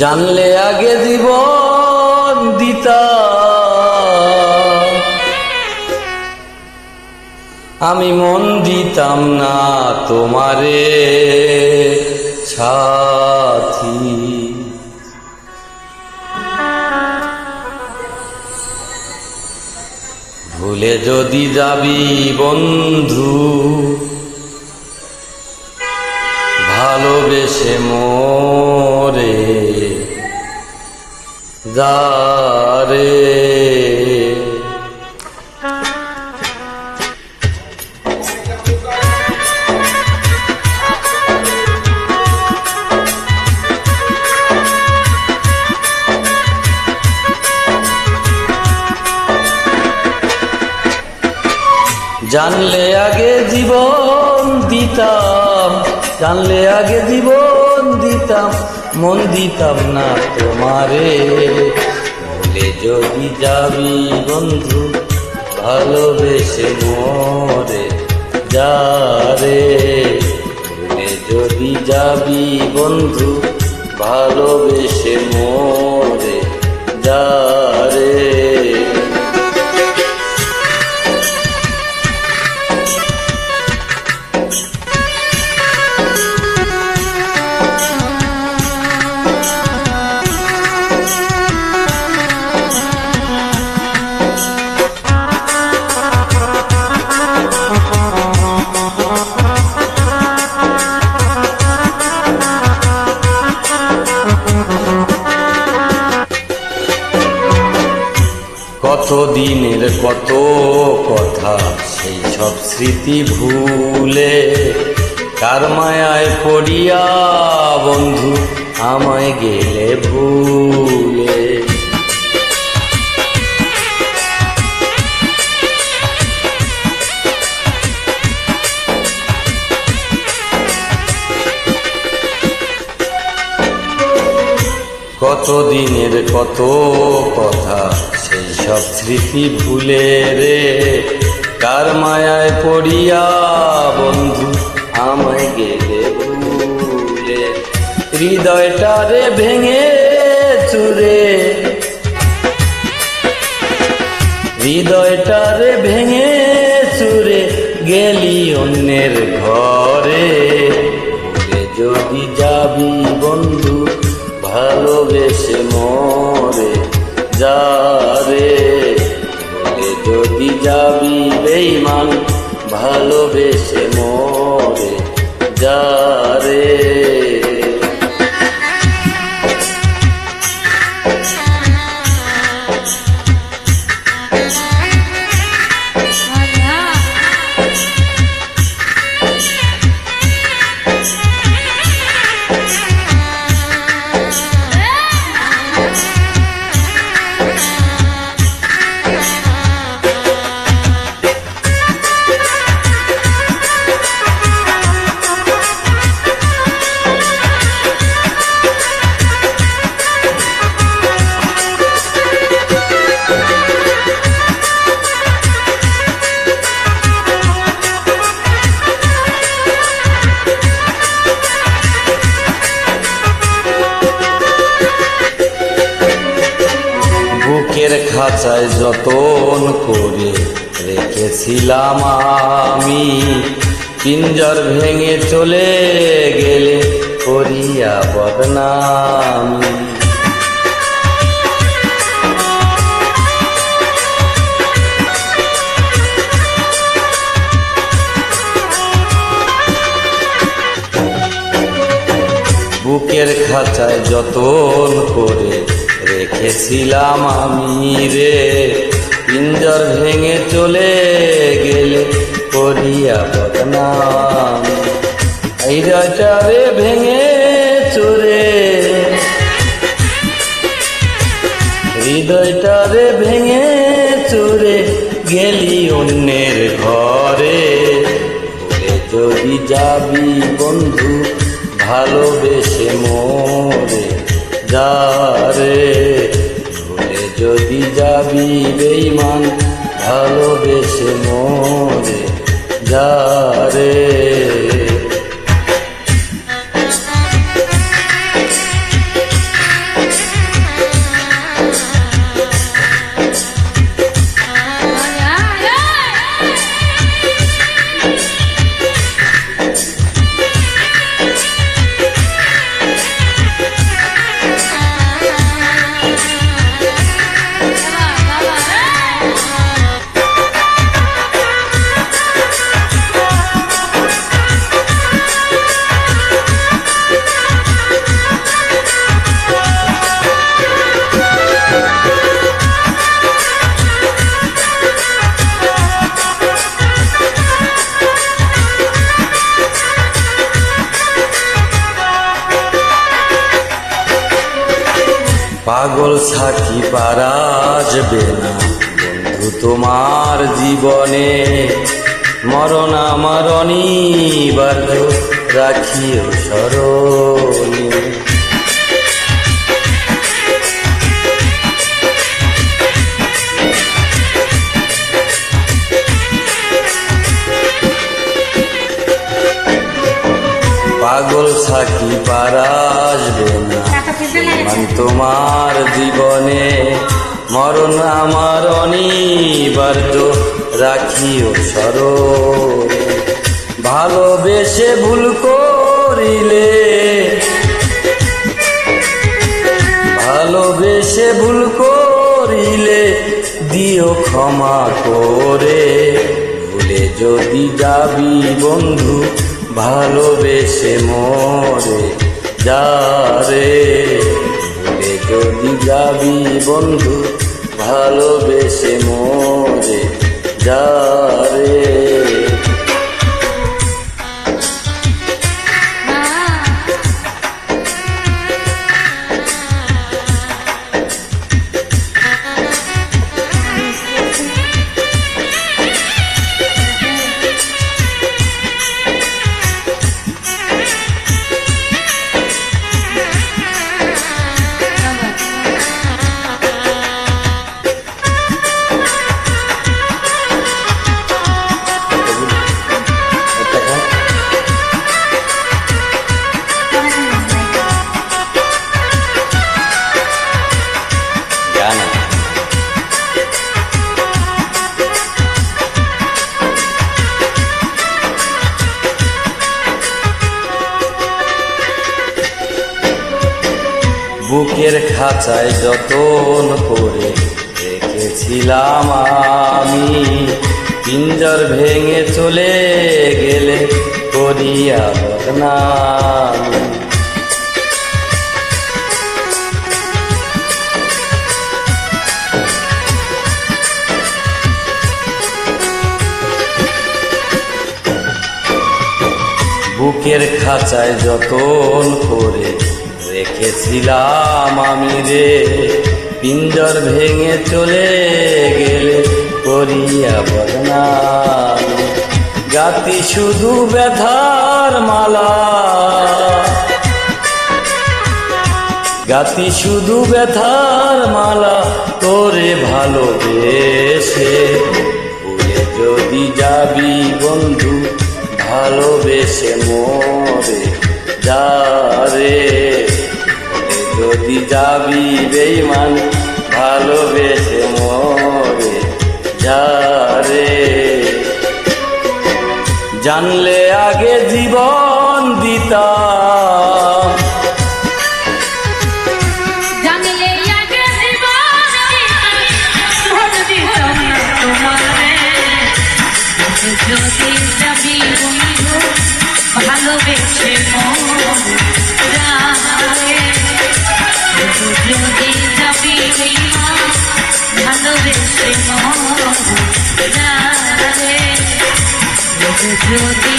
জানলে আগে জীবন দিতাম, আমি মন দিতাম না তোমারে সাথী। ভুলে যদি যাবি বন্ধু, ভালোবেসে মোরে যারে। জানলে আগে জীবন দিতাম, জানলে আগে জীবন দিতাম, মন দিতাম না তোমারে। ভুলে যদি যাবি বন্ধু, ভালোবেসে মোরে যারে। ভুলে যদি যাবি বন্ধু, ভালোবেসে মোরে যারে। কত দিনের কত কথা, সেই সব স্মৃতি ভুলে কার মায়ায় পড়িয়া বন্ধু আমায় গেলে ভুলে। কত দিনের কত কথা, সেই সব স্মৃতি ভুলে রে কার মায়ায় পড়িয়া বন্ধু আমায় গেলে ভুলে। হৃদয়টারে ভেঙে চুরে, হৃদয়টারে ভেঙে চুরে গেলি অন্যের ঘরে। ভুলে যদি যাবি বন্ধু, ভালোবেসে মোরে যারে। ভুলে যদি যাবি বেঈমান, ভালোবেসে মোরে যারে। বুকের খাঁচায় যতন করে রেখেছিলাম আমি, পিঞ্জর ভেঙে চলে গেলে করিয়া বদনামি। বুকের খাঁচায় যতন করে রেখেছিলাম আমি রে, পিঞ্জর ভেঙে চলে গেলে করিয়া বদনাম। হৃদয়টারে ভেঙে চুরে, হৃদয়টারে ভেঙে চুরে গেলি অন্যের ঘরে। ভুলে যদি যাবি বন্ধু, ভালোবেসে মোরে যারে। ভুলে যদি যাবি বেঈমান, ভালোবেসে মোরে যারে। পাগল সাকি পারা আসবে না বন্ধু তোমার জীবনে, মরণ আমার অনিবার্য রাখিও স্মরণে। পাগল সাকি পারা আসবে না তোমার জীবনে, মরণ আমার অনিবার্য রাখিও স্মরণে। ভালোবেসে ভুল করিলে, ভালোবেসে ভুল করিলে দিও ক্ষমা করে, ভুলে যদি যাবি বন্ধু ভালোবেসে মরে যারে, ভুলে যদি যাবি বন্ধু ভালোবেসে মরে যারে। বুকের খাঁচায় যতন করে রেখেছিলাম আমি, পিঞ্জর ভেঙে চলে গেলে করিয়া বদনামি। বুকের খাঁচায় যতন করে রেখেছিলাম আমি রে, পিঞ্জর ভেঙে চলে গেলে করিয়া বদনামি। গাতি শুধু ব্যথার মালা, গাতি শুধু ব্যথার মালা তোরে ভালোবেসে, ভুলে যদি যাবি বন্ধু ভালোবেসে মরে যারে, যদি যাবি বেঈমান ভালোবেসে মরে যারে। জানলে আগে জীবন দিতাম, জানলে আগে জীবন দিতাম না তোমারে, যদি যাবি বন্ধু ভালোবেসে মরে যারে, যদি যাবি ভালোবেসে মরে যারে, যদি